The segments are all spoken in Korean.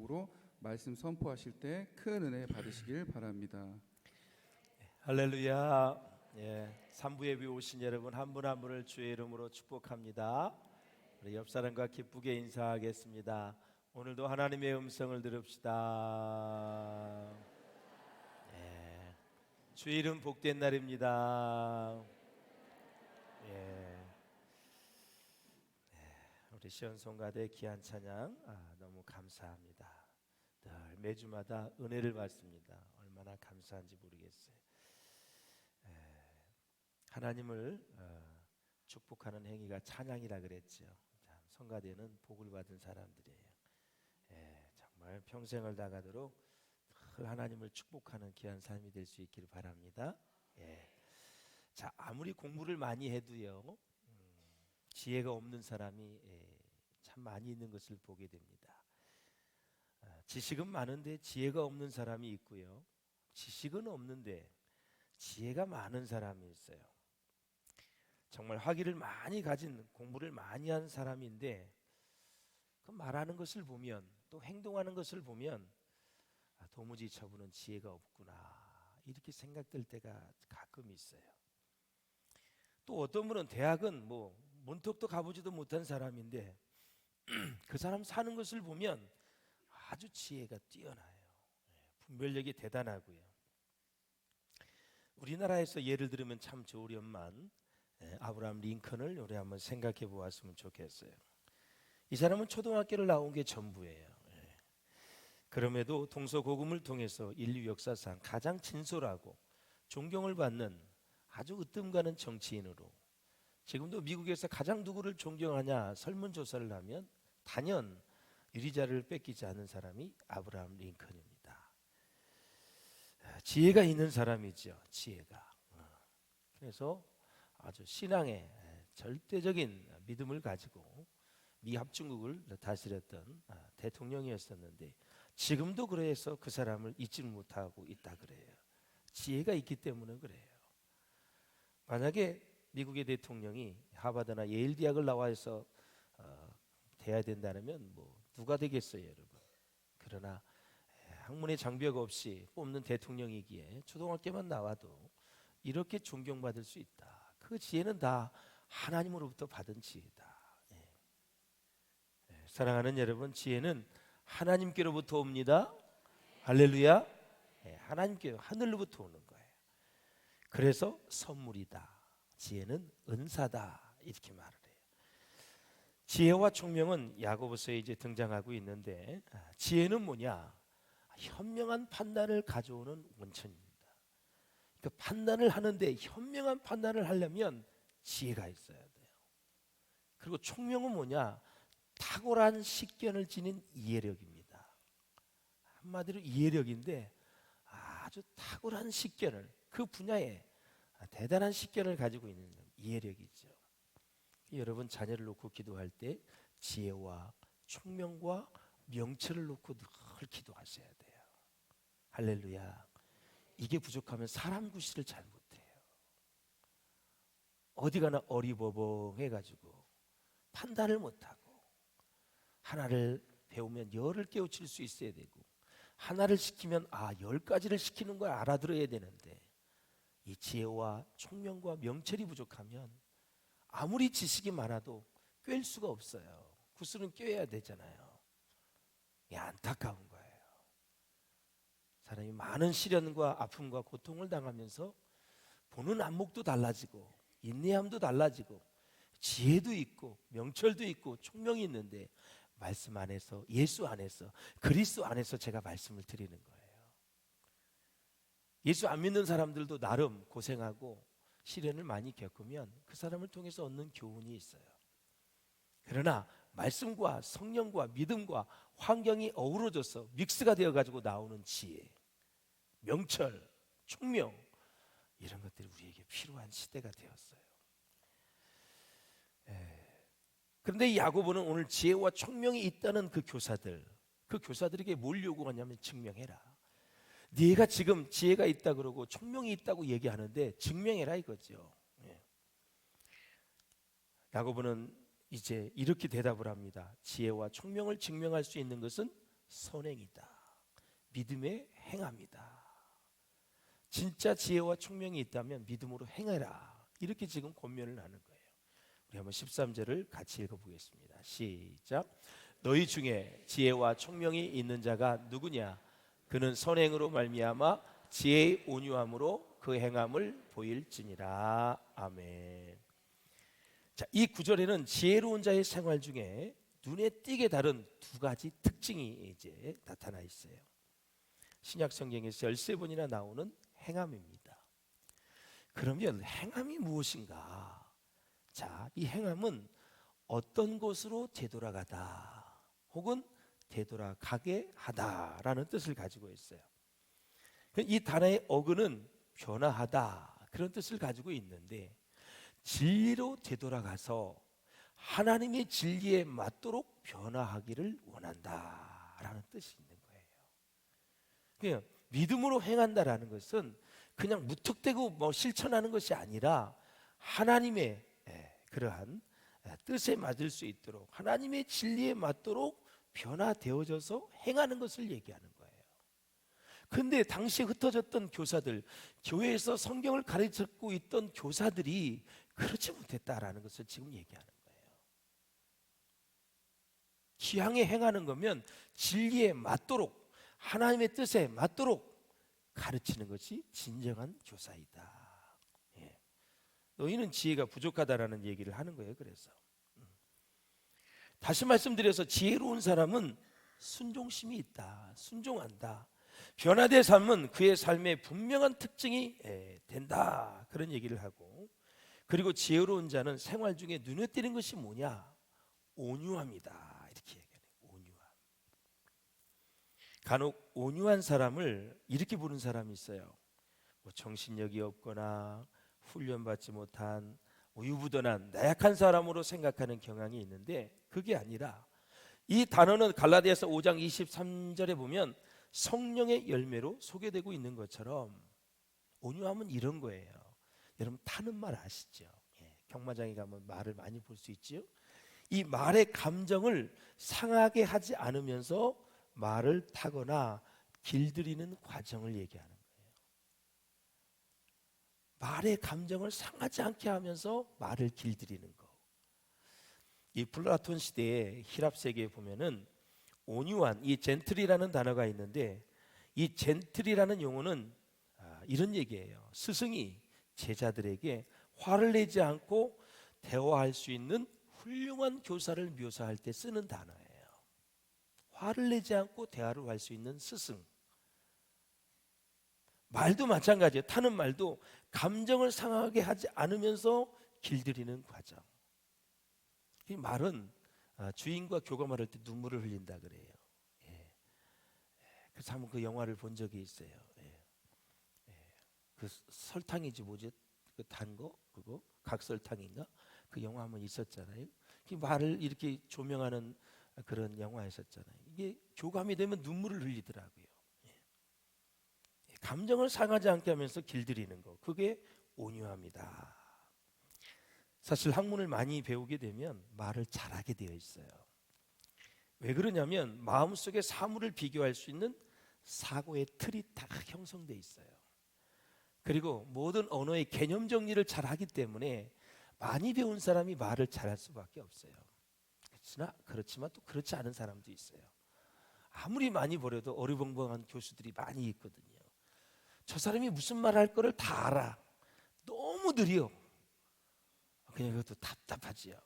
마음으로 말씀 선포하실 때 큰 은혜 받으시길 바랍니다. 할렐루야. 3부 예배 오신 여러분 한 분 한 분을 주의 이름으로 축복합니다. 우리 옆 사람과 기쁘게 인사하겠습니다. 오늘도 하나님의 음성을 들읍시다. 주의 이름 복된 날입니다. 우리 시온송가대 귀한 찬양 너무 감사합니다. 늘 매주마다 은혜를 받습니다. 얼마나 감사한지 모르겠어요. 하나님을 축복하는 행위가 찬양이라 그랬죠. 참, 성가대는 복을 받은 사람들이에요. 정말 평생을 다가도록 늘 하나님을 축복하는 귀한 삶이 될 수 있기를 바랍니다. 자, 아무리 공부를 많이 해도요, 지혜가 없는 사람이 참 많이 있는 것을 보게 됩니다. 지식은 많은데 지혜가 없는 사람이 있고요, 지식은 없는데 지혜가 많은 사람이 있어요. 정말 학위를 많이 가진, 공부를 많이 한 사람인데 그 말하는 것을 보면, 또 행동하는 것을 보면 도무지 저분은 지혜가 없구나 이렇게 생각될 때가 가끔 있어요. 또 어떤 분은 대학은 문턱도 가보지도 못한 사람인데 그 사람 사는 것을 보면 아주 지혜가 뛰어나요. 분별력이 대단하고요. 우리나라에서 예를 들으면 참 좋으련만 아브라함 링컨을 우리 한번 생각해 보았으면 좋겠어요. 이 사람은 초등학교를 나온 게 전부예요. 그럼에도 동서고금을 통해서 인류 역사상 가장 진솔하고 존경을 받는 아주 으뜸 가는 정치인으로, 지금도 미국에서 가장 누구를 존경하냐 설문조사를 하면 단연 유리자를 뺏기지 않은 사람이 아브라함 링컨입니다. 지혜가 있는 사람이죠. 지혜가. 그래서 아주 신앙의 절대적인 믿음을 가지고 미 합중국을 다스렸던 대통령이었었는데 지금도 그래서 그 사람을 잊지 못하고 있다 그래요. 지혜가 있기 때문에 그래요. 만약에 미국의 대통령이 하버드나 예일 대학을 나와서 돼야 된다면 누가 되겠어요, 여러분? 그러나 학문의 장벽 없이 뽑는 대통령이기에 초등학교만 나와도 이렇게 존경받을 수 있다. 그 지혜는 다 하나님으로부터 받은 지혜다. 사랑하는 여러분, 지혜는 하나님께로부터 옵니다. 할렐루야. 하나님께, 하늘로부터 오는 거예요. 그래서 선물이다. 지혜는 은사다. 이렇게 말을 해요. 지혜와 총명은 야고보서에 이제 등장하고 있는데, 지혜는 뭐냐? 현명한 판단을 가져오는 원천입니다. 그 판단을 하는데 현명한 판단을 하려면 지혜가 있어야 돼요. 그리고 총명은 뭐냐? 탁월한 식견을 지닌 이해력입니다. 한마디로 이해력인데 아주 탁월한 식견을, 그 분야에 대단한 식견을 가지고 있는 이해력이죠. 여러분 자녀를 놓고 기도할 때 지혜와 총명과 명철을 놓고 늘 기도하셔야 돼요. 할렐루야. 이게 부족하면 사람 구실을 잘 못해요. 어디 가나 어리버벙해가지고 판단을 못하고, 하나를 배우면 열을 깨우칠 수 있어야 되고, 하나를 시키면 10가지를 시키는 걸 알아들어야 되는데, 이 지혜와 총명과 명철이 부족하면 아무리 지식이 많아도 꿰일 수가 없어요. 구슬은 꿰야 되잖아요. 이게 안타까운 거예요. 사람이 많은 시련과 아픔과 고통을 당하면서 보는 안목도 달라지고 인내함도 달라지고 지혜도 있고 명철도 있고 총명이 있는데, 말씀 안에서, 예수 안에서, 그리스도 안에서 제가 말씀을 드리는 거예요. 예수 안 믿는 사람들도 나름 고생하고 시련을 많이 겪으면 그 사람을 통해서 얻는 교훈이 있어요. 그러나 말씀과 성령과 믿음과 환경이 어우러져서 믹스가 되어가지고 나오는 지혜, 명철, 총명, 이런 것들이 우리에게 필요한 시대가 되었어요. 그런데 이 야고보는 오늘 지혜와 총명이 있다는 그 교사들에게 뭘 요구하냐면 증명해라. 네가 지금 지혜가 있다 그러고 총명이 있다고 얘기하는데 증명해라 이거죠. 야고보는 이제 이렇게 대답을 합니다. 지혜와 총명을 증명할 수 있는 것은 선행이다. 믿음의 행함이다. 진짜 지혜와 총명이 있다면 믿음으로 행해라. 이렇게 지금 권면을 하는 거예요. 우리 한번 13절을 같이 읽어보겠습니다. 시작. 너희 중에 지혜와 총명이 있는 자가 누구냐? 그는 선행으로 말미암아 지혜의 온유함으로 그 행함을 보일지니라. 아멘. 자, 이 구절에는 지혜로운 자의 생활 중에 눈에 띄게 다른 두 가지 특징이 이제 나타나 있어요. 신약 성경에서 13번이나 나오는 행함입니다. 그러면 행함이 무엇인가? 자, 이 행함은 어떤 곳으로 되돌아가다 혹은 되돌아가게 하다라는 뜻을 가지고 있어요. 이 단어의 어근은 변화하다 그런 뜻을 가지고 있는데, 진리로 되돌아가서 하나님의 진리에 맞도록 변화하기를 원한다라는 뜻이 있는 거예요. 그냥 믿음으로 행한다라는 것은 그냥 무턱대고 실천하는 것이 아니라 하나님의 그러한 뜻에 맞을 수 있도록 하나님의 진리에 맞도록 변화되어져서 행하는 것을 얘기하는 거예요. 근데 당시에 흩어졌던 교사들, 교회에서 성경을 가르치고 있던 교사들이 그렇지 못했다라는 것을 지금 얘기하는 거예요. 기향에 행하는 거면 진리에 맞도록 하나님의 뜻에 맞도록 가르치는 것이 진정한 교사이다. 너희는 지혜가 부족하다라는 얘기를 하는 거예요. 그래서 다시 말씀드려서 지혜로운 사람은 순종심이 있다. 순종한다. 변화된 삶은 그의 삶의 분명한 특징이 된다. 그런 얘기를 하고, 그리고 지혜로운 자는 생활 중에 눈에 띄는 것이 뭐냐? 온유함이다. 이렇게 얘기해요. 온유함. 간혹 온유한 사람을 이렇게 부르는 사람이 있어요. 정신력이 없거나 훈련받지 못한 우유부단한 나약한 사람으로 생각하는 경향이 있는데, 그게 아니라 이 단어는 갈라디아서 5장 23절에 보면 성령의 열매로 소개되고 있는 것처럼 온유함은 이런 거예요. 여러분 타는 말 아시죠? 경마장에 가면 말을 많이 볼 수 있지요. 이 말의 감정을 상하게 하지 않으면서 말을 타거나 길들이는 과정을 얘기하는 거예요. 말의 감정을 상하지 않게 하면서 말을 길들이는 거. 이 플라톤 시대의 히랍 세계에 보면은 온유한 이 젠틀이라는 단어가 있는데, 이 젠틀이라는 용어는 이런 얘기예요. 스승이 제자들에게 화를 내지 않고 대화할 수 있는 훌륭한 교사를 묘사할 때 쓰는 단어예요. 화를 내지 않고 대화를 할 수 있는 스승. 말도 마찬가지예요. 타는 말도 감정을 상하게 하지 않으면서 길들이는 과정. 이 말은 주인과 교감할 때 눈물을 흘린다 그래요. 그래서 한번 그 영화를 본 적이 있어요. 그 설탕이지 뭐지? 그 단 거 그거 각설탕인가? 그 영화 한번 있었잖아요. 그 말을 이렇게 조명하는 그런 영화였었잖아요. 이게 교감이 되면 눈물을 흘리더라고요. 감정을 상하지 않게 하면서 길들이는 거, 그게 온유함이다. 사실 학문을 많이 배우게 되면 말을 잘하게 되어 있어요. 왜 그러냐면 마음속에 사물을 비교할 수 있는 사고의 틀이 다 형성돼 있어요. 그리고 모든 언어의 개념 정리를 잘하기 때문에 많이 배운 사람이 말을 잘할 수밖에 없어요. 그렇지만 또 그렇지 않은 사람도 있어요. 아무리 많이 버려도 어리벙벙한 교수들이 많이 있거든요. 저 사람이 무슨 말 할 거를 다 알아. 너무 느려. 그냥 그것도 답답하지요.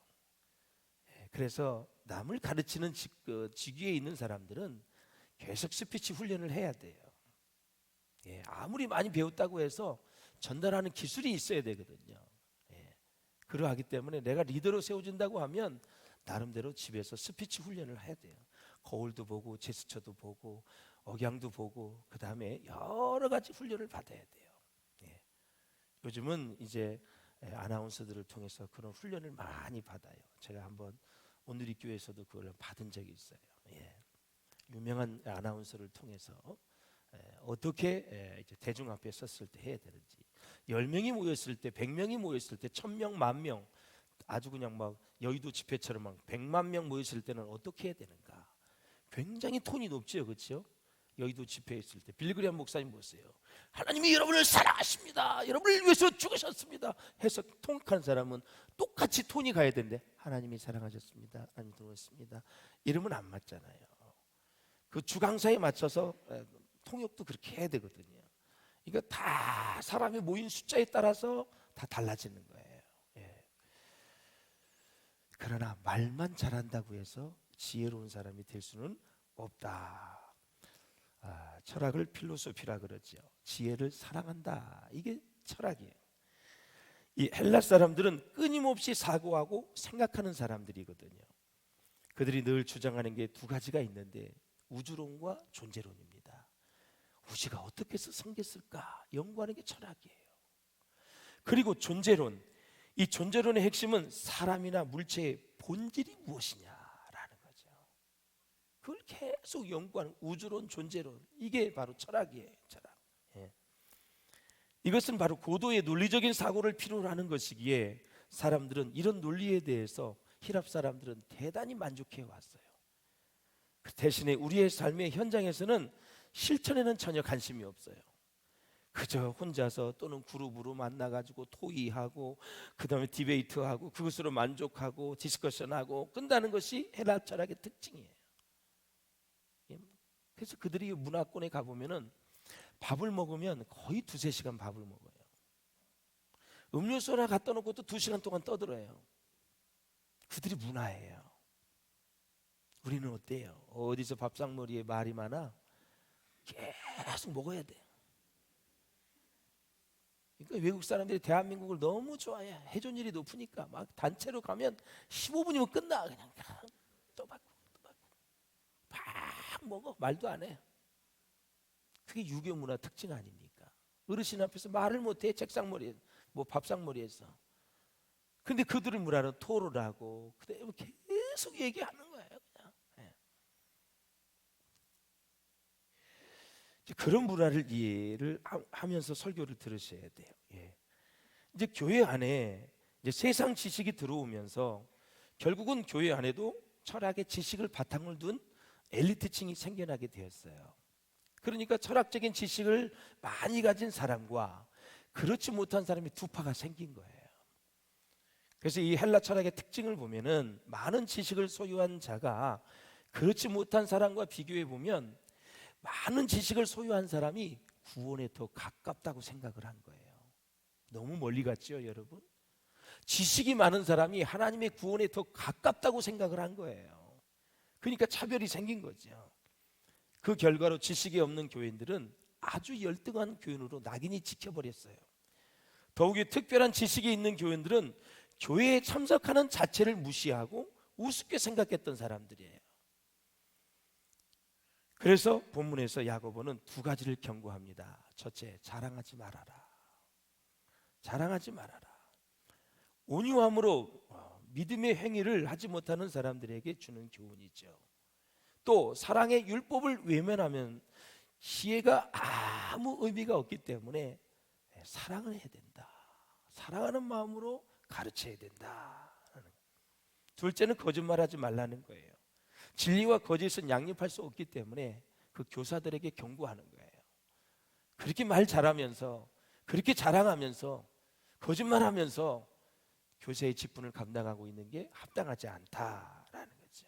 그래서 남을 가르치는 직위에 있는 사람들은 계속 스피치 훈련을 해야 돼요. 아무리 많이 배웠다고 해서 전달하는 기술이 있어야 되거든요. 그러하기 때문에 내가 리더로 세워진다고 하면 나름대로 집에서 스피치 훈련을 해야 돼요. 거울도 보고 제스처도 보고 억양도 보고 그 다음에 여러 가지 훈련을 받아야 돼요. 요즘은 이제 아나운서들을 통해서 그런 훈련을 많이 받아요. 제가 한번 오늘이 교회에서도 그걸 받은 적이 있어요. 유명한 아나운서를 통해서 어떻게 이제 대중 앞에 섰을 때 해야 되는지, 10명이 모였을 때, 100명이 모였을 때, 1000명, 10,000명, 아주 그냥 막 여의도 집회처럼 막 100만 명 모였을 때는 어떻게 해야 되는가, 굉장히 톤이 높죠, 그렇죠? 여의도 집회에 있을 때 빌리그리암 목사님 보세요. 하나님이 여러분을 사랑하십니다. 여러분을 위해서 죽으셨습니다. 해서 통역하는 사람은 똑같이 톤이 가야 되는데 하나님이 사랑하셨습니다. 하나님 들어왔습니다. 이러면 안 맞잖아요. 그 주강사에 맞춰서 통역도 그렇게 해야 되거든요. 이거 다 사람이 모인 숫자에 따라서 다 달라지는 거예요. 예. 그러나 말만 잘한다고 해서 지혜로운 사람이 될 수는 없다. 철학을 필로소피라 그러죠. 지혜를 사랑한다. 이게 철학이에요. 이 헬라 사람들은 끊임없이 사고하고 생각하는 사람들이거든요. 그들이 늘 주장하는 게 두 가지가 있는데 우주론과 존재론입니다. 우주가 어떻게 해서 생겼을까 연구하는 게 철학이에요. 그리고 존재론, 이 존재론의 핵심은 사람이나 물체의 본질이 무엇이냐라는 거죠. 그걸 계속 연구하는 우주론, 존재론, 이게 바로 철학이에요. 철학. 예. 이것은 바로 고도의 논리적인 사고를 필요로 하는 것이기에 사람들은 이런 논리에 대해서 히랍 사람들은 대단히 만족해 왔어요. 대신에 우리의 삶의 현장에서는 실천에는 전혀 관심이 없어요. 그저 혼자서 또는 그룹으로 만나가지고 토의하고 그 다음에 디베이트하고 그것으로 만족하고 디스커션하고 끝나는 것이 헬라 철학의 특징이에요. 그래서 그들이 문화권에 가보면은 밥을 먹으면 거의 2-3시간 밥을 먹어요. 음료수 하나 갖다 놓고 또 2시간 동안 떠들어요. 그들이 문화예요. 우리는 어때요? 어디서 밥상머리에 말이 많아? 계속 먹어야 돼. 그러니까 외국 사람들이 대한민국을 너무 좋아해. 회전율이 높으니까 막 단체로 가면 15분이면 끝나. 그냥 또 받고 막 먹어. 말도 안 해. 그게 유교 문화 특징 아닙니까? 어르신 앞에서 말을 못해. 책상머리에 뭐 밥상머리에서. 근데 그들의 문화는 토론하고 그다음에 계속 얘기하는 거예요. 그냥. 예. 그런 문화를 이해를 하면서 설교를 들으셔야 돼요. 예. 이제 교회 안에 이제 세상 지식이 들어오면서 결국은 교회 안에도 철학의 지식을 바탕을 둔 엘리트층이 생겨나게 되었어요. 그러니까 철학적인 지식을 많이 가진 사람과 그렇지 못한 사람이 두 파가 생긴 거예요. 그래서 이 헬라 철학의 특징을 보면은 많은 지식을 소유한 자가 그렇지 못한 사람과 비교해 보면 많은 지식을 소유한 사람이 구원에 더 가깝다고 생각을 한 거예요. 너무 멀리 갔죠, 여러분? 지식이 많은 사람이 하나님의 구원에 더 가깝다고 생각을 한 거예요. 그러니까 차별이 생긴 거죠. 그 결과로 지식이 없는 교인들은 아주 열등한 교인으로 낙인이 찍혀버렸어요. 더욱이 특별한 지식이 있는 교인들은 교회에 참석하는 자체를 무시하고 우습게 생각했던 사람들이에요. 그래서 본문에서 야고보는 두 가지를 경고합니다. 첫째, 자랑하지 말아라. 자랑하지 말아라. 온유함으로 믿음의 행위를 하지 못하는 사람들에게 주는 교훈이죠. 또 사랑의 율법을 외면하면 지혜가 아무 의미가 없기 때문에 사랑을 해야 된다. 사랑하는 마음으로 가르쳐야 된다. 둘째는 거짓말하지 말라는 거예요. 진리와 거짓은 양립할 수 없기 때문에 그 교사들에게 경고하는 거예요. 그렇게 말 잘하면서 그렇게 자랑하면서 거짓말하면서 교세의 직분을 감당하고 있는 게 합당하지 않다라는 거죠.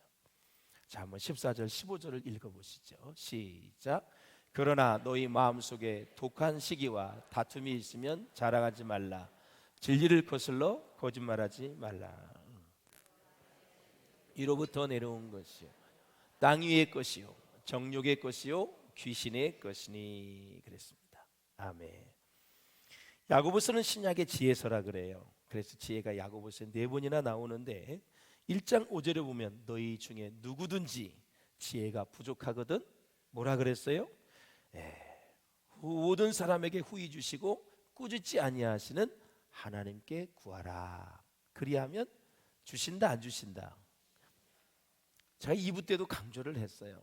자, 한번 14절 15절을 읽어보시죠. 시작. 그러나 너희 마음속에 독한 시기와 다툼이 있으면 자랑하지 말라. 진리를 거슬러 거짓말하지 말라. 위로부터 내려온 것이요 땅 위의 것이요 정욕의 것이요 귀신의 것이니 그랬습니다. 아멘. 야고보서는 신약의 지혜서라 그래요. 그래서 지혜가 야고보서에 4번이나 나오는데 1장 5절에 보면 너희 중에 누구든지 지혜가 부족하거든 뭐라 그랬어요? 모든 사람에게 후히 주시고 꾸짖지 아니하시는 하나님께 구하라. 그리하면 주신다 안 주신다? 제가 2부 때도 강조를 했어요.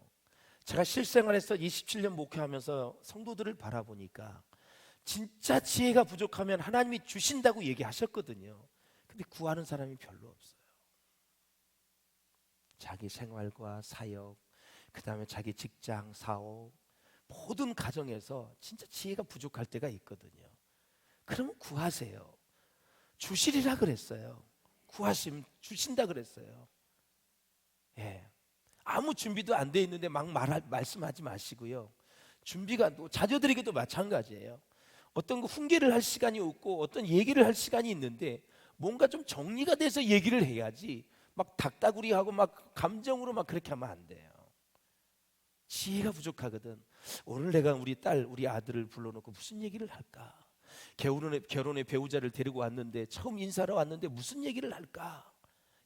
제가 실생활에서 27년 목회하면서 성도들을 바라보니까 진짜 지혜가 부족하면 하나님이 주신다고 얘기하셨거든요. 근데 구하는 사람이 별로 없어요. 자기 생활과 사역, 그다음에 자기 직장, 사업, 모든 가정에서 진짜 지혜가 부족할 때가 있거든요. 그러면 구하세요. 주시리라 그랬어요. 구하시면 주신다 그랬어요. 예. 아무 준비도 안 돼 있는데 막 말씀하지 마시고요. 준비가 자녀들에게도 마찬가지예요. 어떤 거 훈계를 할 시간이 없고 어떤 얘기를 할 시간이 있는데 뭔가 좀 정리가 돼서 얘기를 해야지 막 닭다구리하고 막 감정으로 막 그렇게 하면 안 돼요. 지혜가 부족하거든. 오늘 내가 우리 딸, 우리 아들을 불러놓고 무슨 얘기를 할까? 결혼의 배우자를 데리고 왔는데 처음 인사하러 왔는데 무슨 얘기를 할까?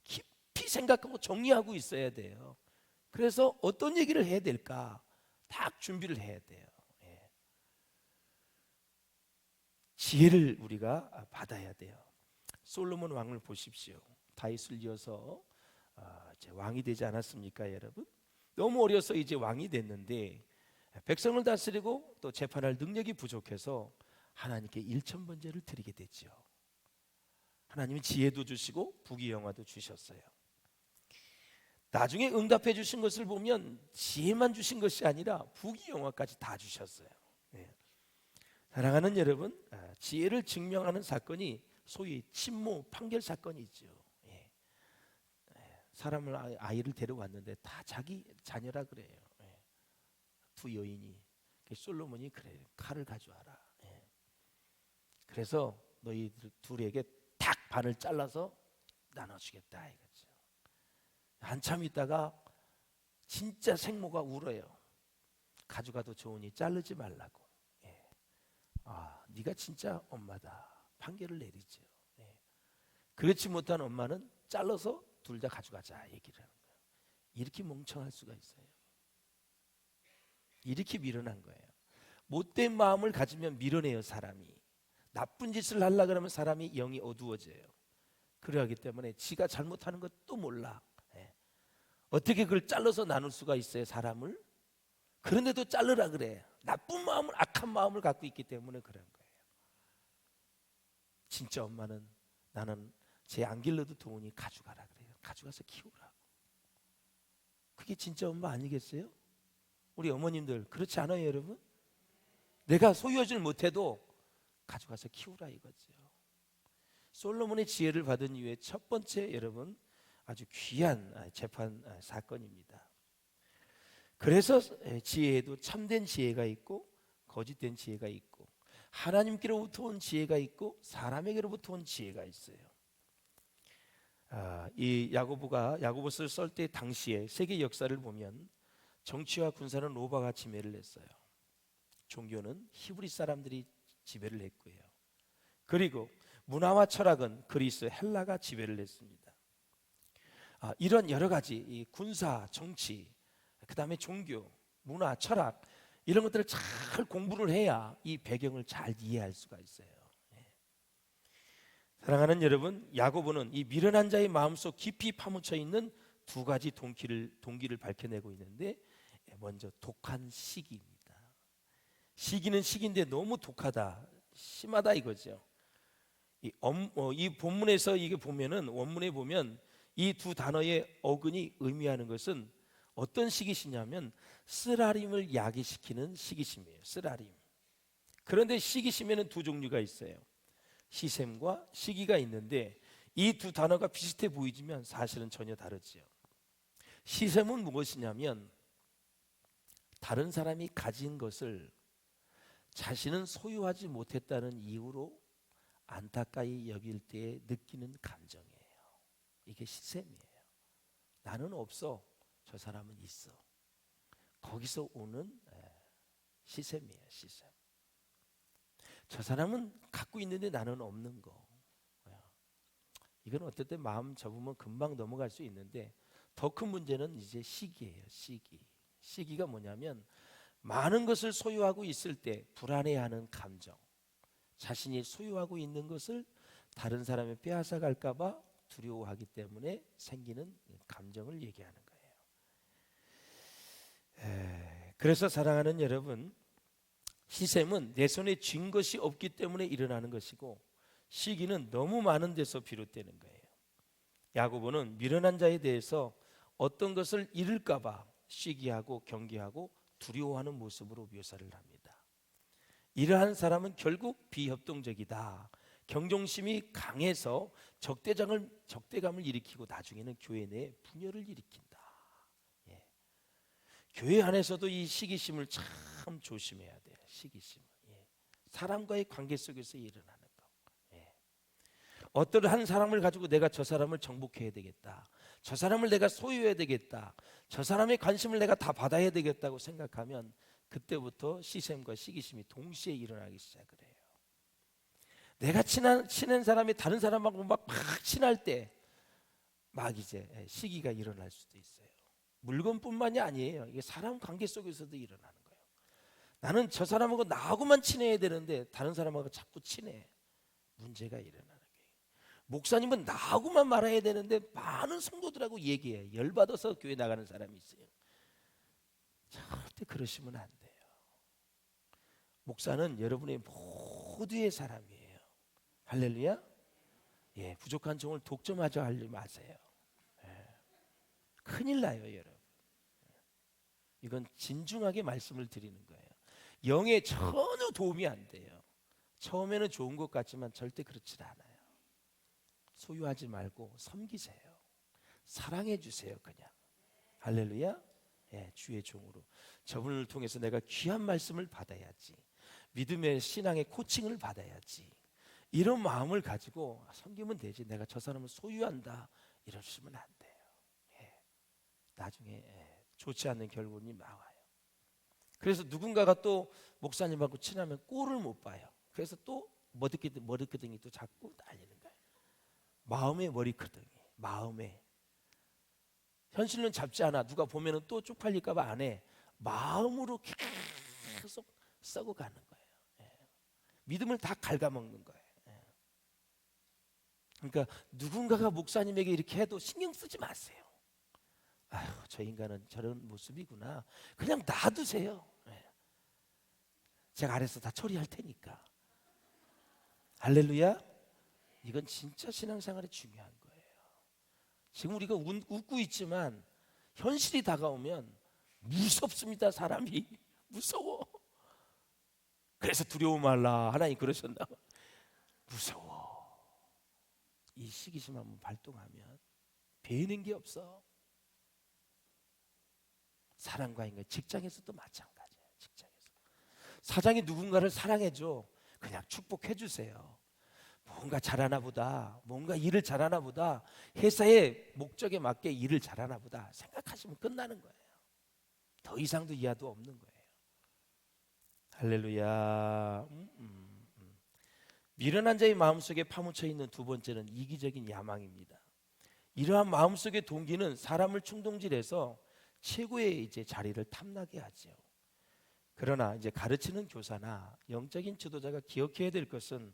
깊이 생각하고 정리하고 있어야 돼요. 그래서 어떤 얘기를 해야 될까? 딱 준비를 해야 돼요. 예. 지혜를 우리가 받아야 돼요. 솔로몬 왕을 보십시오. 다윗을 이어서 이제 왕이 되지 않았습니까, 여러분? 너무 어려서 이제 왕이 됐는데 백성을 다스리고 또 재판할 능력이 부족해서 하나님께 일천번제를 드리게 됐죠. 하나님이 지혜도 주시고 부귀영화도 주셨어요. 나중에 응답해 주신 것을 보면 지혜만 주신 것이 아니라 부귀영화까지 다 주셨어요. 네. 사랑하는 여러분, 지혜를 증명하는 사건이 소위 친모 판결 사건이죠. 예. 사람을 아이를 데려왔는데 다 자기 자녀라 그래요. 예. 두 여인이 솔로몬이 그래요. 칼을 가져와라. 예. 그래서 너희 둘에게 딱 반을 잘라서 나눠주겠다 이거죠. 한참 있다가 진짜 생모가 울어요. 가져가도 좋으니 자르지 말라고. 예. 네가 진짜 엄마다. 판결을 내리죠. 예. 그렇지 못한 엄마는 잘라서 둘 다 가져가자 얘기를 하는 거예요. 이렇게 멍청할 수가 있어요. 이렇게 미련한 거예요. 못된 마음을 가지면 미련해요. 사람이 나쁜 짓을 하려고 그러면 사람이 영이 어두워져요. 그러기 때문에 지가 잘못하는 것도 몰라. 예. 어떻게 그걸 잘라서 나눌 수가 있어요, 사람을? 그런데도 자르라 그래. 나쁜 마음을, 악한 마음을 갖고 있기 때문에 그런 거예요. 진짜 엄마는 나는 쟤 안 길러도 좋으니 가져가라 그래요. 가져가서 키우라고. 그게 진짜 엄마 아니겠어요? 우리 어머님들 그렇지 않아요, 여러분? 내가 소유하지 못해도 가져가서 키우라 이거죠. 솔로몬의 지혜를 받은 이후에 첫 번째, 여러분, 아주 귀한 재판 사건입니다. 그래서 지혜에도 참된 지혜가 있고 거짓된 지혜가 있고 하나님께로부터 온 지혜가 있고 사람에게로부터 온 지혜가 있어요. 이 야고보서를 쓸 때 당시에 세계 역사를 보면 정치와 군사는 로마가 지배를 했어요. 종교는 히브리 사람들이 지배를 했고요. 그리고 문화와 철학은 그리스, 헬라가 지배를 했습니다. 이런 여러 가지 이 군사, 정치, 그다음에 종교, 문화, 철학 이런 것들을 잘 공부를 해야 이 배경을 잘 이해할 수가 있어요. 사랑하는 여러분, 야고보는 이 미련한 자의 마음속 깊이 파묻혀 있는 두 가지 동기를 밝혀내고 있는데, 먼저 독한 시기입니다. 시기는 시기인데 너무 독하다, 심하다 이거죠. 이 본문에서 이게 보면은 원문에 보면 이 두 단어의 어근이 의미하는 것은 어떤 시기시냐면 쓰라림을 야기시키는 시기심이에요. 쓰라림. 그런데 시기심에는 두 종류가 있어요. 시샘과 시기가 있는데 이 두 단어가 비슷해 보이지만 사실은 전혀 다르지요. 시샘은 무엇이냐면 다른 사람이 가진 것을 자신은 소유하지 못했다는 이유로 안타까이 여길 때 느끼는 감정이에요. 이게 시샘이에요. 나는 없어, 저 사람은 있어. 거기서 오는 시샘이에요. 시샘. 저 사람은 갖고 있는데 나는 없는 거. 이건 어떨 때 마음 접으면 금방 넘어갈 수 있는데 더 큰 문제는 이제 시기예요. 시기가 뭐냐면 많은 것을 소유하고 있을 때 불안해하는 감정, 자신이 소유하고 있는 것을 다른 사람이 빼앗아 갈까 봐 두려워하기 때문에 생기는 감정을 얘기하는 거예요. 그래서 사랑하는 여러분, 시샘은 내 손에 쥔 것이 없기 때문에 일어나는 것이고 시기는 너무 많은 데서 비롯되는 거예요. 야고보는 미련한 자에 대해서 어떤 것을 잃을까 봐 시기하고 경계하고 두려워하는 모습으로 묘사를 합니다. 이러한 사람은 결국 비협동적이다. 경종심이 강해서 적대감을 일으키고 나중에는 교회 내에 분열을 일으킨다. 예. 교회 안에서도 이 시기심을 참 조심해야 돼요. 시기심. 예. 사람과의 관계 속에서 일어나는 거. 예. 어떠한 사람을 가지고 내가 저 사람을 정복해야 되겠다. 저 사람을 내가 소유해야 되겠다. 저 사람의 관심을 내가 다 받아야 되겠다고 생각하면 그때부터 시샘과 시기심이 동시에 일어나기 시작을 해요. 내가 친한 사람이 다른 사람하고 막 친할 때 막 이제 시기가 일어날 수도 있어요. 물건뿐만이 아니에요. 이게 사람 관계 속에서도 일어나는 거예요. 나는 저 사람하고 나하고만 친해야 되는데 다른 사람하고 자꾸 친해. 문제가 일어나는 거예요. 목사님은 나하고만 말아야 되는데 많은 성도들하고 얘기해. 열받아서 교회 나가는 사람이 있어요. 절대 그러시면 안 돼요. 목사는 여러분의 모두의 사람이에요. 할렐루야. 예, 부족한 종을 독점하자 하지 마세요. 예. 큰일 나요, 여러분. 이건 진중하게 말씀을 드리는 거예요. 영에 전혀 도움이 안 돼요. 처음에는 좋은 것 같지만 절대 그렇지 않아요. 소유하지 말고 섬기세요. 사랑해 주세요, 그냥. 할렐루야. 예, 주의 종으로 저분을 통해서 내가 귀한 말씀을 받아야지. 믿음의 신앙의 코칭을 받아야지. 이런 마음을 가지고 섬기면 되지. 내가 저 사람을 소유한다 이러시면 안 돼요. 예. 나중에 좋지 않는 결론이 나와요. 그래서 누군가가 또 목사님하고 친하면 꼴을 못 봐요. 그래서 또 머리끄댕이 또 자꾸 날리는 거예요. 마음의 머리끄댕이. 마음에 현실은 잡지 않아. 누가 보면은 또 쪽팔릴까 봐 안 해. 마음으로 계속 썩어가는 거예요. 예. 믿음을 다 갉아먹는 거예요. 예. 그러니까 누군가가 목사님에게 이렇게 해도 신경 쓰지 마세요. 아휴, 저 인간은 저런 모습이구나. 그냥 놔두세요. 예. 제가 알아서 다 처리할 테니까. 할렐루야. 이건 진짜 신앙생활에 중요한 거예요. 지금 우리가 웃고 있지만 현실이 다가오면 무섭습니다. 사람이 무서워. 그래서 두려워 말라 하나님 그러셨나 봐. 무서워. 이 시기심 한번 발동하면 배이는 게 없어. 사람과의 거 직장에서도 마찬가지예요. 직장에서 사장이 누군가를 사랑해줘. 그냥 축복해 주세요. 뭔가 잘하나 보다. 뭔가 일을 잘하나 보다. 회사의 목적에 맞게 일을 잘하나 보다 생각하시면 끝나는 거예요. 더 이상도 이하도 없는 거예요. 할렐루야. 미련한 자의 마음속에 파묻혀 있는 두 번째는 이기적인 야망입니다. 이러한 마음속의 동기는 사람을 충동질해서 최고의 이제 자리를 탐나게 하죠. 그러나 이제 가르치는 교사나 영적인 지도자가 기억해야 될 것은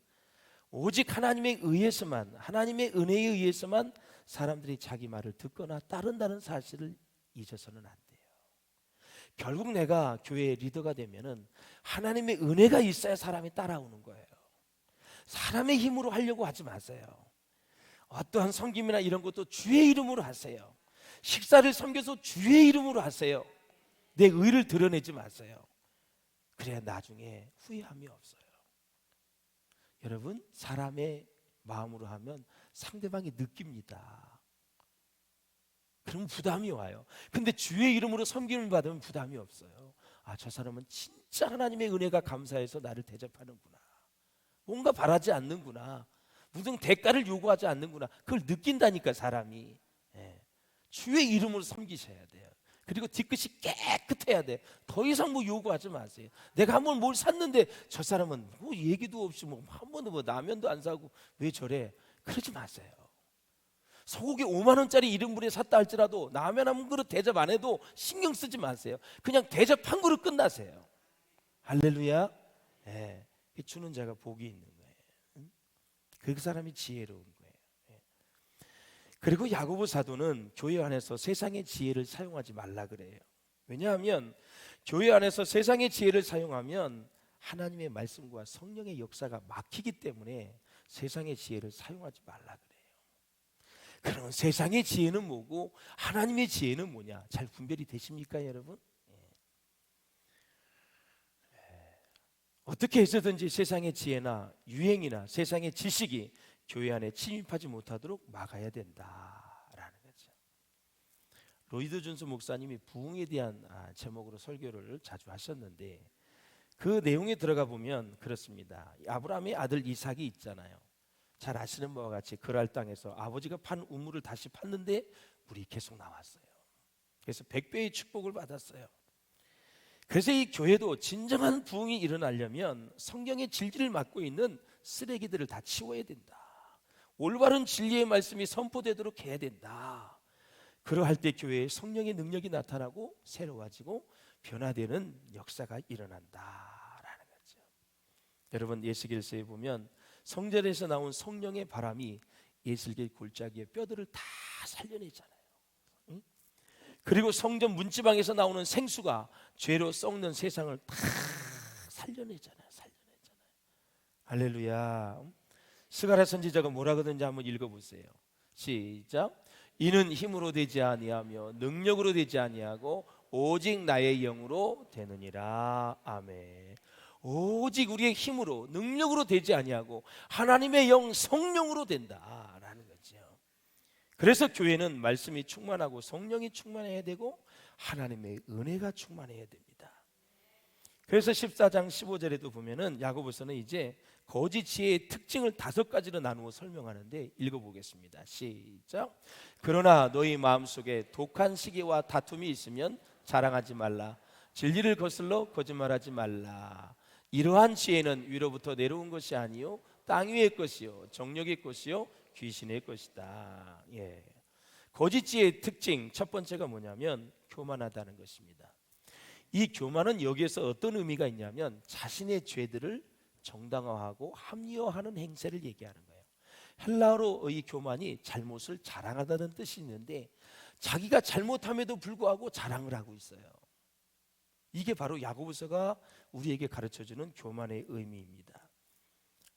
오직 하나님에 의해서만, 하나님의 은혜에 의해서만 사람들이 자기 말을 듣거나 따른다는 사실을 잊어서는 안 돼요. 결국 내가 교회의 리더가 되면은 하나님의 은혜가 있어야 사람이 따라오는 거예요. 사람의 힘으로 하려고 하지 마세요. 어떠한 섬김이나 이런 것도 주의 이름으로 하세요. 식사를 섬겨서 주의 이름으로 하세요. 내 의를 드러내지 마세요. 그래야 나중에 후회함이 없어요. 여러분, 사람의 마음으로 하면 상대방이 느낍니다. 그럼 부담이 와요. 근데 주의 이름으로 섬김을 받으면 부담이 없어요. 아, 저 사람은 진짜 하나님의 은혜가 감사해서 나를 대접하는구나. 뭔가 바라지 않는구나. 무슨 대가를 요구하지 않는구나. 그걸 느낀다니까 사람이. 예. 주의 이름으로 섬기셔야 돼요. 그리고 뒤끝이 깨끗해야 돼. 더 이상 뭐 요구하지 마세요. 내가 한번 뭘 샀는데 저 사람은 뭐 얘기도 없이 뭐 한 번도 뭐 라면도 안 사고 왜 저래? 그러지 마세요. 소고기 5만 원짜리 1인분에 샀다 할지라도 라면 한 그릇 대접 안 해도 신경 쓰지 마세요. 그냥 대접 한 그릇 끝나세요. 할렐루야. 예. 주는 자가 복이 있는 거예요. 응? 그 사람이 지혜로운 거예요. 예. 그리고 야고보 사도는 교회 안에서 세상의 지혜를 사용하지 말라 그래요. 왜냐하면 교회 안에서 세상의 지혜를 사용하면 하나님의 말씀과 성령의 역사가 막히기 때문에 세상의 지혜를 사용하지 말라 그래요. 그럼 세상의 지혜는 뭐고 하나님의 지혜는 뭐냐? 잘 분별이 되십니까, 여러분? 어떻게 해서든지 세상의 지혜나 유행이나 세상의 지식이 교회 안에 침입하지 못하도록 막아야 된다라는 거죠. 로이드 존스 목사님이 부흥에 대한 제목으로 설교를 자주 하셨는데 그 내용에 들어가 보면 그렇습니다. 아브라함의 아들 이삭이 있잖아요. 잘 아시는 바와 같이 그랄 땅에서 아버지가 판 우물을 다시 팠는데 물이 계속 나왔어요. 그래서 100배의 축복을 받았어요. 그래서 이 교회도 진정한 부흥이 일어나려면 성경의 진리를 맡고 있는 쓰레기들을 다 치워야 된다. 올바른 진리의 말씀이 선포되도록 해야 된다. 그러할 때 교회에 성령의 능력이 나타나고 새로워지고 변화되는 역사가 일어난다라는 거죠. 여러분 예수길서에 보면 성전에서 나온 성령의 바람이 예수길 골짜기의 뼈들을 다 살려내잖아요. 응? 그리고 성전 문지방에서 나오는 생수가 죄로 썩는 세상을 다 살려내잖아요. 할렐루야. 스가랴 선지자가 뭐라 그러는지 한번 읽어보세요. 시작. 이는 힘으로 되지 아니하며 능력으로 되지 아니하고 오직 나의 영으로 되느니라. 아멘. 오직 우리의 힘으로 능력으로 되지 아니하고 하나님의 영 성령으로 된다라는 거죠. 그래서 교회는 말씀이 충만하고 성령이 충만해야 되고 하나님의 은혜가 충만해야 됩니다. 그래서 14장 15절에도 보면은 야고보서는 이제 거짓 지혜의 특징을 5가지로 나누어 설명하는데 읽어보겠습니다. 시작. 그러나 너희 마음속에 독한 시기와 다툼이 있으면 자랑하지 말라. 진리를 거슬러 거짓말하지 말라. 이러한 지혜는 위로부터 내려온 것이 아니요 땅 위의 것이요 정력의 것이요 귀신의 것이다. 예. 거짓 지혜의 특징 첫 번째가 뭐냐면 교만하다는 것입니다. 이 교만은 여기에서 어떤 의미가 있냐면 자신의 죄들을 정당화하고 합리화하는 행세를 얘기하는 거예요. 헬라어로 이 교만이 잘못을 자랑하다는 뜻이 있는데 자기가 잘못함에도 불구하고 자랑을 하고 있어요. 이게 바로 야고보서가 우리에게 가르쳐주는 교만의 의미입니다.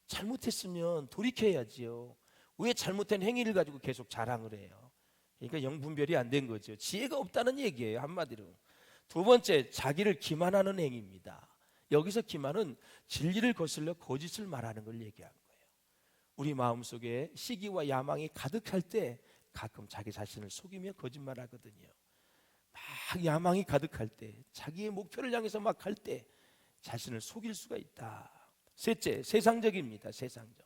잘못했으면 돌이켜야지요. 왜 잘못된 행위를 가지고 계속 자랑을 해요? 그러니까 영분별이 안 된 거죠. 지혜가 없다는 얘기예요, 한마디로. 두 번째, 자기를 기만하는 행위입니다. 여기서 기만은 진리를 거슬러 거짓을 말하는 걸 얘기하는 거예요. 우리 마음속에 시기와 야망이 가득할 때 가끔 자기 자신을 속이며 거짓말하거든요. 막 야망이 가득할 때, 자기의 목표를 향해서 막 할 때 자신을 속일 수가 있다. 셋째, 세상적입니다. 세상적.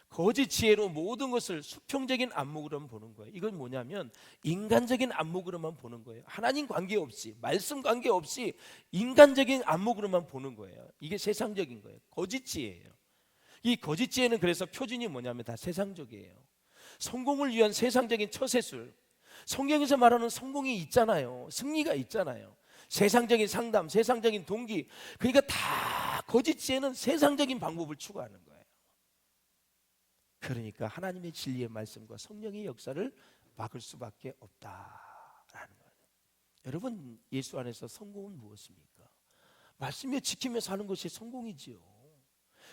거짓 지혜로 모든 것을 수평적인 안목으로만 보는 거예요. 이건 뭐냐면 인간적인 안목으로만 보는 거예요. 하나님 관계없이, 말씀 관계없이 인간적인 안목으로만 보는 거예요. 이게 세상적인 거예요. 거짓 지혜예요. 이 거짓 지혜는 그래서 표준이 뭐냐면 다 세상적이에요. 성공을 위한 세상적인 처세술, 성경에서 말하는 성공이 있잖아요. 승리가 있잖아요. 세상적인 상담, 세상적인 동기, 그러니까 다 거짓 지혜는 세상적인 방법을 추구하는 거예요. 그러니까 하나님의 진리의 말씀과 성령의 역사를 막을 수밖에 없다라는 거예요. 여러분, 예수 안에서 성공은 무엇입니까? 말씀에 지키며 사는 것이 성공이지요.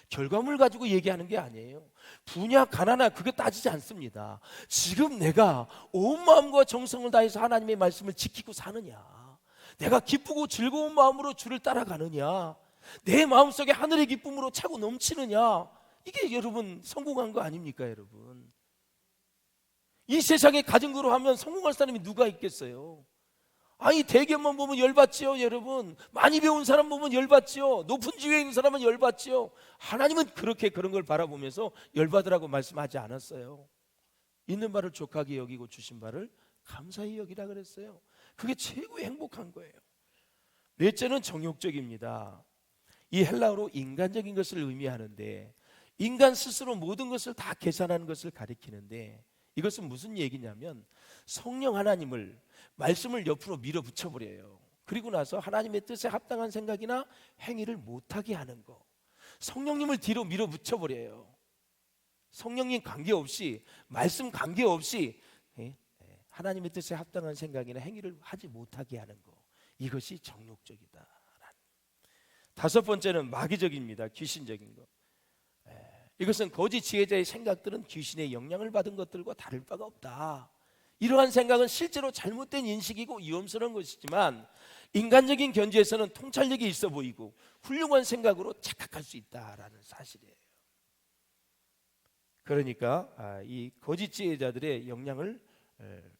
결과물 가지고 얘기하는 게 아니에요. 부냐 가난하 그거 따지지 않습니다. 지금 내가 온 마음과 정성을 다해서 하나님의 말씀을 지키고 사느냐, 내가 기쁘고 즐거운 마음으로 주를 따라가느냐, 내 마음속에 하늘의 기쁨으로 차고 넘치느냐, 이게 여러분 성공한 거 아닙니까? 여러분, 이 세상에 가진 거로 하면 성공할 사람이 누가 있겠어요? 아니, 대기업만 보면 열받지요. 여러분, 많이 배운 사람 보면 열받지요. 높은 지위에 있는 사람은 열받지요. 하나님은 그렇게 그런 걸 바라보면서 열받으라고 말씀하지 않았어요. 있는 바를 족하게 여기고 주신 바를 감사히 여기라 그랬어요. 그게 최고의 행복한 거예요. 넷째는 정욕적입니다. 이 헬라어로 인간적인 것을 의미하는데 인간 스스로 모든 것을 다 계산하는 것을 가리키는데, 이것은 무슨 얘기냐면 성령 하나님을, 말씀을 옆으로 밀어붙여버려요. 그리고 나서 하나님의 뜻에 합당한 생각이나 행위를 못하게 하는 거. 성령님을 뒤로 밀어붙여버려요. 성령님 관계없이, 말씀 관계없이 하나님의 뜻에 합당한 생각이나 행위를 하지 못하게 하는 거. 이것이 정욕적이다. 다섯 번째는 마귀적입니다. 귀신적인 거. 이것은 거짓 지혜자의 생각들은 귀신의 영향을 받은 것들과 다를 바가 없다. 이러한 생각은 실제로 잘못된 인식이고 위험스러운 것이지만 인간적인 견지에서는 통찰력이 있어 보이고 훌륭한 생각으로 착각할 수 있다라는 사실이에요. 그러니까 이 거짓 지혜자들의 영향을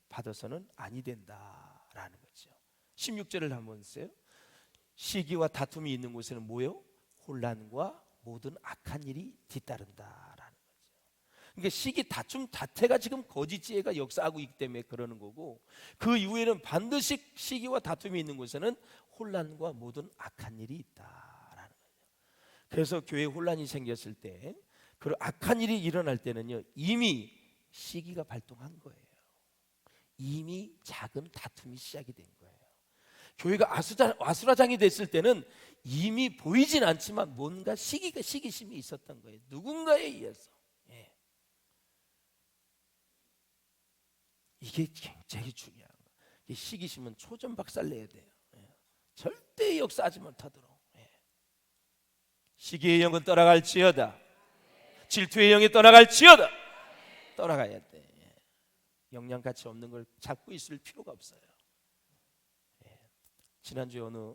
받아서는 아니 된다라는 거죠. 16절을 한번 보세요. 시기와 다툼이 있는 곳에는 뭐요? 혼란과 모든 악한 일이 뒤따른다라는 거죠. 그러니까 시기, 다툼 자체가 지금 거짓 지혜가 역사하고 있기 때문에 그러는 거고, 그 이후에는 반드시 시기와 다툼이 있는 곳에는 혼란과 모든 악한 일이 있다라는 거죠. 그래서 교회에 혼란이 생겼을 때, 그 악한 일이 일어날 때는요, 이미 시기가 발동한 거예요. 이미 작은 다툼이 시작이 된 거예요. 교회가 아수라장이 됐을 때는 이미 보이진 않지만 뭔가 시기심이 있었던 거예요. 누군가에 의해서. 예. 이게 굉장히 중요한 거예요. 시기심은 초전박살내야 돼요. 예. 절대 역사하지 못하도록. 예. 시기의 영은 떠나갈지어다. 질투의 영이 떠나갈지어다. 떠나가야 돼. 예. 영양가치 없는 걸 잡고 있을 필요가 없어요. 예. 지난주에 어느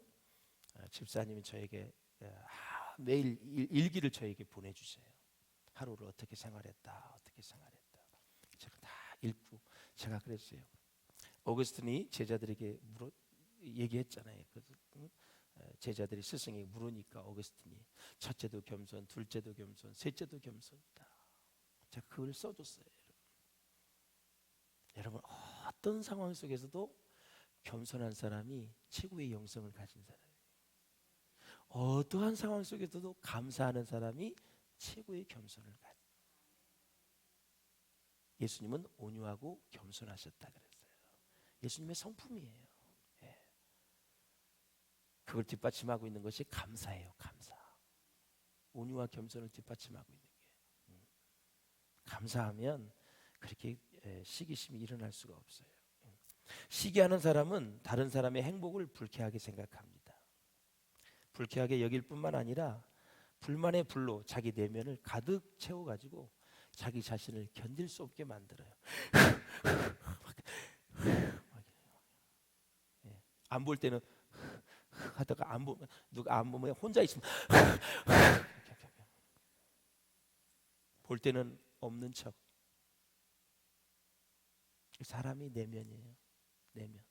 집사님이 저에게 매일 일기를 저에게 보내주세요. 하루를 어떻게 생활했다. 제가 다 읽고 제가 그랬어요. 어거스틴이 제자들에게 얘기했잖아요. 제자들이 스승에게 물으니까 어거스틴이 첫째도 겸손, 둘째도 겸손, 셋째도 겸손이다. 제가 그걸 써줬어요. 여러분 어떤 상황 속에서도 겸손한 사람이 최고의 영성을 가진 사람이에요. 어떠한 상황 속에서도 감사하는 사람이 최고의 겸손을 가진. 예수님은 온유하고 겸손하셨다 그랬어요. 예수님의 성품이에요. 예. 그걸 뒷받침하고 있는 것이 감사예요. 감사. 온유와 겸손을 뒷받침하고 있는 게. 감사하면 그렇게 시기심이 일어날 수가 없어요. 시기하는 사람은 다른 사람의 행복을 불쾌하게 생각합니다. 불쾌하게 여길 뿐만 아니라 불만의 불로 자기 내면을 가득 채워가지고 자기 자신을 견딜 수 없게 만들어요. 안 볼 때는 하다가 누가 안 보면 혼자 있으면 볼 때는 없는 척. 사람이 내면이에요. 내면.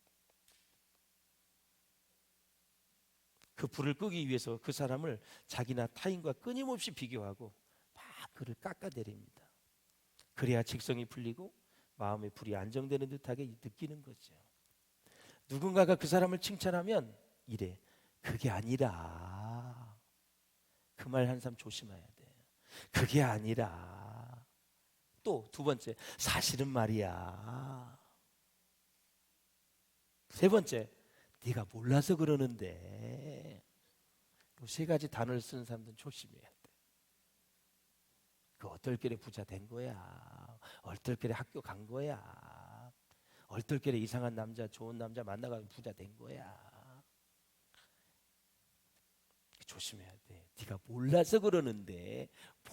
그 불을 끄기 위해서 그 사람을 자기나 타인과 끊임없이 비교하고 막 그를 깎아내립니다. 그래야 직성이 풀리고 마음의 불이 안정되는 듯하게 느끼는 거죠. 누군가가 그 사람을 칭찬하면 이래. 그게 아니라. 그 말 한 사람 조심해야 돼. 그게 아니라. 또 두 번째, 사실은 말이야. 세 번째, 네가 몰라서 그러는데. 이 세 가지 단어를 쓰는 사람들은 조심해야 돼. 그 얼떨결에 부자 된 거야. 얼떨결에 학교 간 거야. 얼떨결에 이상한 남자, 좋은 남자 만나가지고 부자 된 거야. 조심해야 돼. 네가 몰라서 그러는데.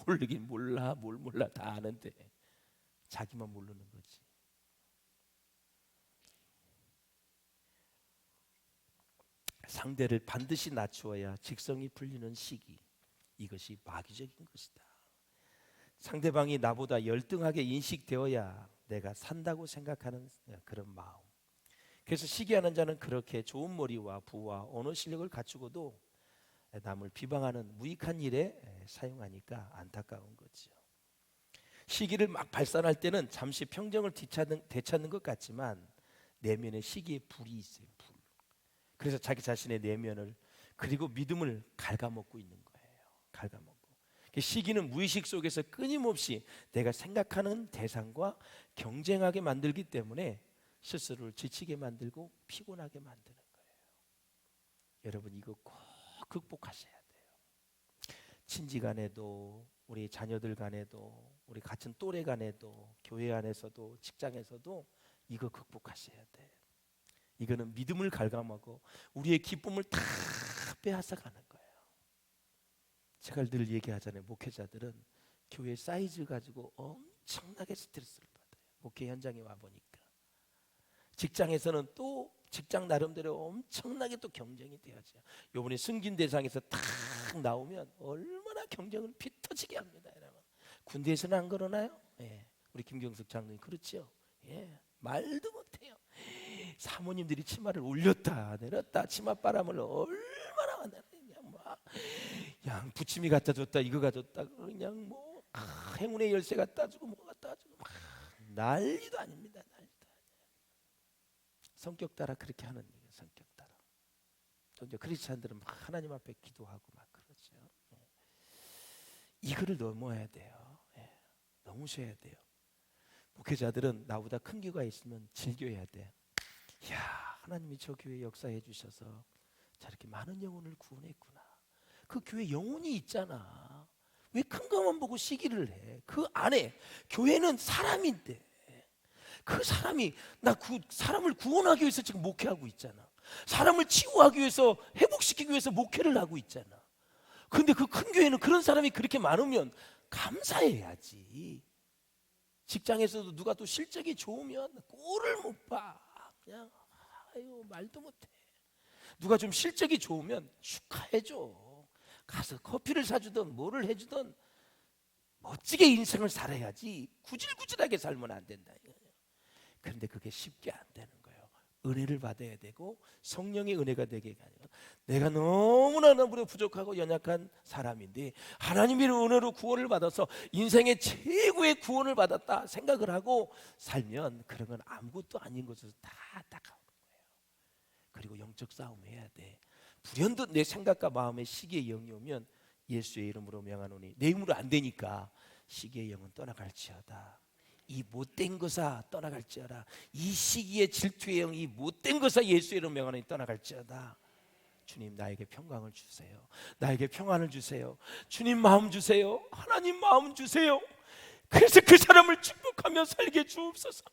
모르긴 몰라. 뭘 몰라 다 아는데 자기만 모르는 거지. 상대를 반드시 낮추어야 직성이 풀리는 시기. 이것이 마귀적인 것이다. 상대방이 나보다 열등하게 인식되어야 내가 산다고 생각하는 그런 마음. 그래서 시기하는 자는 그렇게 좋은 머리와 부와 언어 실력을 갖추고도 남을 비방하는 무익한 일에 사용하니까 안타까운 거죠. 시기를 막 발산할 때는 잠시 평정을 되찾는 것 같지만 내면에 시기의 불이 있어요. 불. 그래서 자기 자신의 내면을 그리고 믿음을 갉아먹고 있는 거예요. 갉아먹고. 시기는 무의식 속에서 끊임없이 내가 생각하는 대상과 경쟁하게 만들기 때문에 스스로를 지치게 만들고 피곤하게 만드는 거예요. 여러분 이거 꼭 극복하셔야 돼요. 친지 간에도 우리 자녀들 간에도 우리 같은 또래 간에도 교회 안에서도 직장에서도 이거 극복하셔야 돼요. 이거는 믿음을 갉아먹고 우리의 기쁨을 다 빼앗아가는 거예요. 제가 늘 얘기하잖아요. 목회자들은 교회 사이즈 가지고 엄청나게 스트레스를 받아요. 목회 현장에 와 보니까. 직장에서는 또 직장 나름대로 엄청나게 또 경쟁이 돼야죠. 요번에 승진 대상에서 탁 나오면 얼마나 경쟁을 피 터지게 합니다, 여러분. 군대에서는 안 그러나요? 예. 우리 김경숙 장로님 그렇죠? 예. 말도 못해요. 사모님들이 치마를 올렸다 내렸다 치맛바람을 얼마나 만나느냐. 막 양 부침이 갖다 줬다 이거 가졌다 그냥 뭐 행운의 열쇠 갖다 주고 뭐 갖다 주고 막 난리도 아닙니다. 난리도 아니에요. 성격 따라 그렇게 하는 얘기예요. 성격 따라. 또 이제 크리스찬들은 막 하나님 앞에 기도하고 막 그러죠. 예. 이거를 넘어야 돼요. 예. 넘으셔야 돼요. 목회자들은 나보다 큰 교회가 있으면 즐겨야 돼. 이야, 하나님이 저 교회 역사해 주셔서 저렇게 많은 영혼을 구원했구나. 그 교회 영혼이 있잖아. 왜 큰 것만 보고 시기를 해? 그 안에 교회는 사람인데 그 사람이 나 그 사람을 구원하기 위해서 지금 목회하고 있잖아. 사람을 치유하기 위해서 회복시키기 위해서 목회를 하고 있잖아. 근데 그 큰 교회는 그런 사람이 그렇게 많으면 감사해야지. 직장에서도 누가 또 실적이 좋으면 꼴을 못 봐. 그냥 아유 말도 못해. 누가 좀 실적이 좋으면 축하해줘. 가서 커피를 사주든 뭐를 해주든 멋지게 인생을 살아야지 구질구질하게 살면 안 된다. 그런데 그게 쉽게 안 되는 거예요. 은혜를 받아야 되고 성령의 은혜가 되게 아니라 내가 너무나 부족하고 연약한 사람인데 하나님의 은혜로 구원을 받아서 인생의 최고의 구원을 받았다 생각을 하고 살면 그런 건 아무것도 아닌 것으로 다 따가운 거예요. 그리고 영적 싸움 해야 돼. 불현듯 내 생각과 마음의 시기의 영이 오면 예수의 이름으로 명하노니 내 힘으로 안 되니까 시기의 영은 떠나갈지어다. 이 못된 것아 떠나갈지어다. 이 시기의 질투의 영, 이 못된 것아 예수의 이름으로 명하노니 떠나갈지어다. 주님 나에게 평강을 주세요. 나에게 평안을 주세요. 주님 마음 주세요. 하나님 마음 주세요. 그래서 그 사람을 축복하며 살게 주옵소서.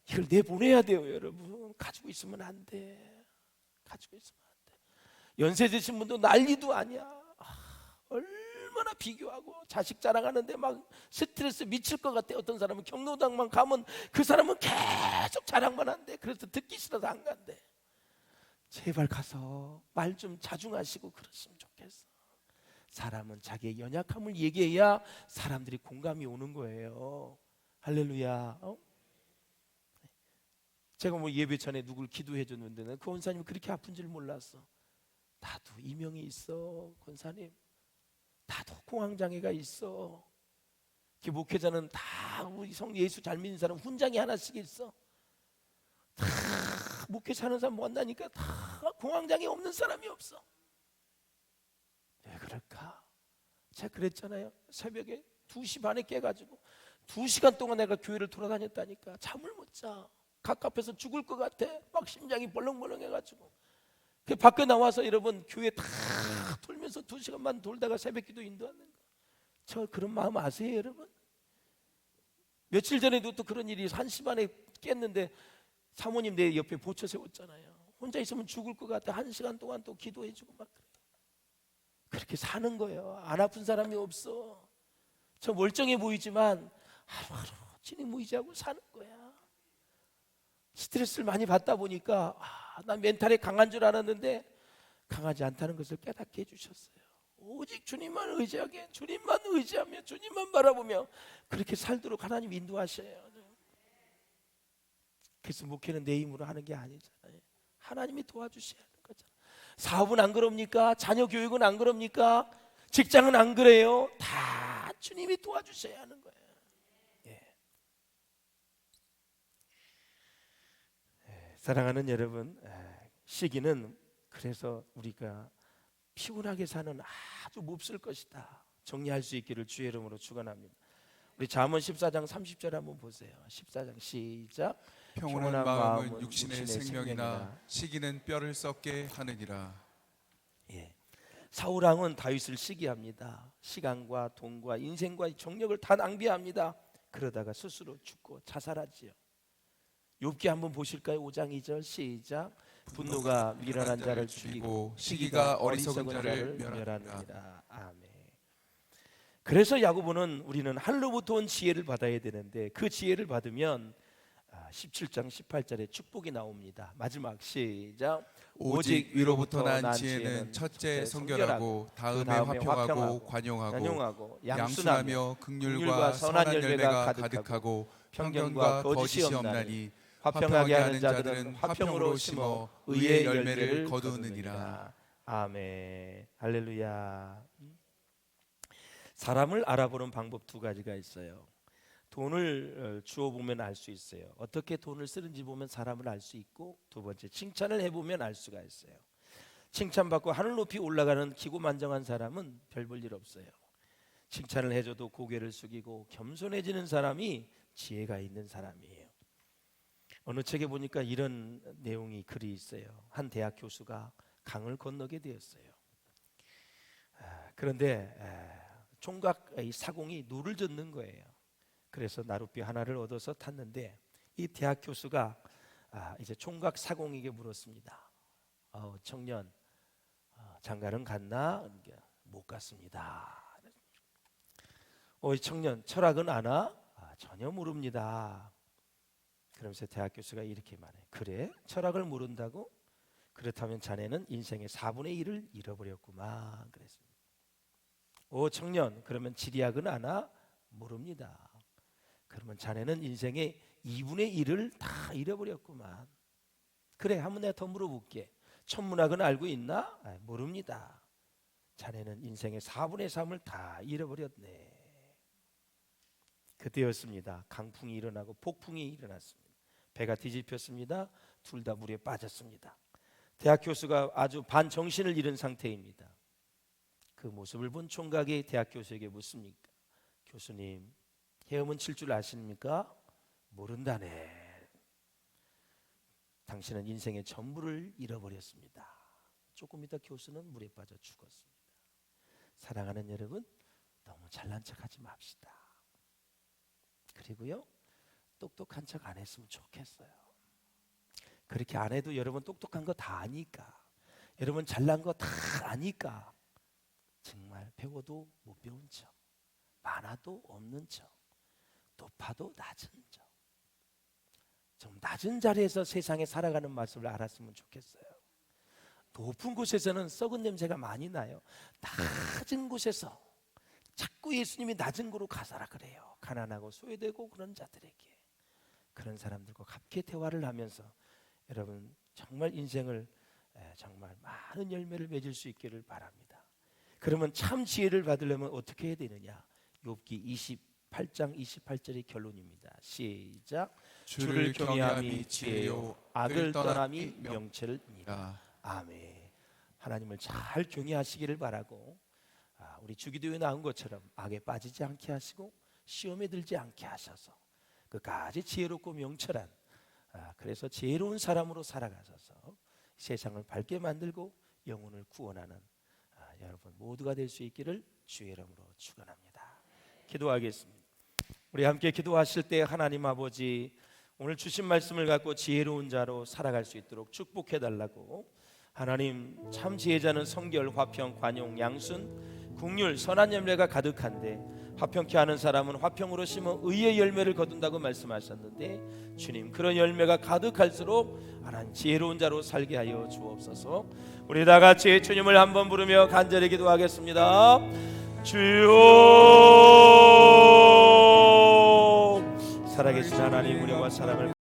이걸 내보내야 돼요, 여러분. 가지고 있으면 안 돼. 가지고 있으면 안 돼. 연세 드신 분도 난리도 아니야. 얼마나 비교하고 자식 자랑하는데 막 스트레스 미칠 것 같아. 어떤 사람은 경로당만 가면 그 사람은 계속 자랑만 한대. 그래서 듣기 싫어서 안 간대. 제발 가서 말 좀 자중하시고 그러시면 좋겠어. 사람은 자기의 연약함을 얘기해야 사람들이 공감이 오는 거예요. 할렐루야. 제가 뭐 예배 전에 누굴 기도해 줬는데 그 원사님이 그렇게 아픈 줄 몰랐어. 나도 이명이 있어, 권사님. 나도 공황장애가 있어. 그 목회자는 다 우리 성 예수 잘 믿는 사람 훈장이 하나씩 있어. 다 목회 사는 사람 만나니까 다 공황장애 없는 사람이 없어. 왜 그럴까? 제가 그랬잖아요. 새벽에 2시 반에 깨가지고 2시간 동안 내가 교회를 돌아다녔다니까. 잠을 못 자. 갑갑해서 죽을 것 같아. 막 심장이 벌렁벌렁해가지고. 그 밖에 나와서 여러분 교회 다 돌면서 2시간만 돌다가 새벽기도 인도하는 거. 저 그런 마음 아세요, 여러분? 며칠 전에도 또 그런 일이 1시 반에 깼는데 사모님 내 옆에 보초 세웠잖아요. 혼자 있으면 죽을 것 같아. 1시간 동안 또 기도해주고 막 그래. 그렇게 사는 거예요. 안 아픈 사람이 없어. 저 멀쩡해 보이지만 하루하루 진행 무의지하고 사는 거야. 스트레스를 많이 받다 보니까 난 멘탈이 강한 줄 알았는데 강하지 않다는 것을 깨닫게 해주셨어요. 오직 주님만 의지하게, 주님만 의지하며 주님만 바라보며 그렇게 살도록 하나님 인도하셔요. 그래서 목회는 내 힘으로 하는 게 아니잖아요. 하나님이 도와주셔야 하는 거잖아요. 사업은 안 그럽니까? 자녀 교육은 안 그럽니까? 직장은 안 그래요? 다 주님이 도와주셔야 하는 거예요. 사랑하는 여러분, 시기는 그래서 우리가 피곤하게 사는 아주 몹쓸 것이다 정리할 수 있기를 주의 이름으로 축원합니다. 우리 잠언 14장 30절 한번 보세요. 14장 시작. 평온한 마음은 육신의 생명이나 시기는 뼈를 썩게 하느니라. 예. 사울왕은 다윗을 시기합니다. 시간과 돈과 인생과 정력을 다 낭비합니다. 그러다가 스스로 죽고 자살하지요. 욥기 한번 보실까요? 5장 2절 시작. 분노가 미련한 자를 죽이고 시기가 어리석은 자를 멸하느니라. 아멘. 그래서 야고보는 우리는 하늘로부터 온 지혜를 받아야 되는데 그 지혜를 받으면 17장 18절에 축복이 나옵니다. 마지막 시작. 오직 위로부터 난 지혜는 첫째 성결하고 다음에 화평하고 관용하고 양순하며 긍휼과 선한 열매가 가득하고 편견과 거짓이 없나니 화평하게 하는 자들은 화평으로 심어 의의 열매를 거두느니라. 아멘. 할렐루야. 사람을 알아보는 방법 두 가지가 있어요. 돈을 주어 보면 알 수 있어요. 어떻게 돈을 쓰는지 보면 사람을 알 수 있고, 두 번째 칭찬을 해보면 알 수가 있어요. 칭찬받고 하늘 높이 올라가는 기고만장한 사람은 별 볼 일 없어요. 칭찬을 해줘도 고개를 숙이고 겸손해지는 사람이 지혜가 있는 사람이에요. 어느 책에 보니까 이런 내용이 글이 있어요. 한 대학 교수가 강을 건너게 되었어요. 그런데 총각 사공이 노를 젓는 거예요. 그래서 나룻배 하나를 얻어서 탔는데 이 대학 교수가 이제 총각 사공에게 물었습니다. 청년, 장가는 갔나? 못 갔습니다. 청년, 철학은 아나? 전혀 모릅니다. 그러면서 대학 교수가 이렇게 말해요. 그래? 철학을 모른다고? 그렇다면 자네는 인생의 4분의 1을 잃어버렸구만. 그랬습니다. 청년, 그러면 지리학은 아나? 모릅니다. 그러면 자네는 인생의 2분의 1을 다 잃어버렸구만. 그래, 한번 내가 더 물어볼게. 천문학은 알고 있나? 모릅니다. 자네는 인생의 4분의 3을 다 잃어버렸네. 그때였습니다. 강풍이 일어나고 폭풍이 일어났습니다. 배가 뒤집혔습니다. 둘 다 물에 빠졌습니다. 대학 교수가 아주 반정신을 잃은 상태입니다. 그 모습을 본 총각이 대학 교수에게 묻습니까? 교수님, 헤엄은 칠 줄 아십니까? 모른다네. 당신은 인생의 전부를 잃어버렸습니다. 조금 있다 교수는 물에 빠져 죽었습니다. 사랑하는 여러분, 너무 잘난 척하지 맙시다. 그리고요, 똑똑한 척 안 했으면 좋겠어요. 그렇게 안 해도 여러분 똑똑한 거 다 아니까, 여러분 잘난 거 다 아니까 정말 배워도 못 배운 척, 많아도 없는 척, 높아도 낮은 척, 좀 낮은 자리에서 세상에 살아가는 맛을 알았으면 좋겠어요. 높은 곳에서는 썩은 냄새가 많이 나요. 낮은 곳에서 자꾸 예수님이 낮은 곳으로 가사라 그래요. 가난하고 소외되고 그런 자들에게, 그런 사람들과 함께 대화를 하면서 여러분 정말 인생을 정말 많은 열매를 맺을 수 있기를 바랍니다. 그러면 참 지혜를 받으려면 어떻게 해야 되느냐? 욥기 28장 28절의 결론입니다. 시작. 주를 경외함이 지혜요 악을 떠남이 명철이니라. 아멘. 하나님을 잘 경외하시기를 바라고, 우리 주기도에 나온 것처럼 악에 빠지지 않게 하시고 시험에 들지 않게 하셔서 끝까지 지혜롭고 명철한, 그래서 지혜로운 사람으로 살아가셔서 세상을 밝게 만들고 영혼을 구원하는 여러분 모두가 될 수 있기를 주의 이름으로 축원합니다. 기도하겠습니다. 우리 함께 기도하실 때 하나님 아버지, 오늘 주신 말씀을 갖고 지혜로운 자로 살아갈 수 있도록 축복해 달라고, 하나님 참 지혜자는 성결, 화평, 관용, 양순, 긍휼, 선한 열매가 가득한데 화평케 하는 사람은 화평으로 심어 의의 열매를 거둔다고 말씀하셨는데, 주님 그런 열매가 가득할수록 하나님 지혜로운 자로 살게 하여 주옵소서. 우리 다 같이 주님을 한번 부르며 간절히 기도하겠습니다. 주여, 살아계신 하나님, 우리와 사랑을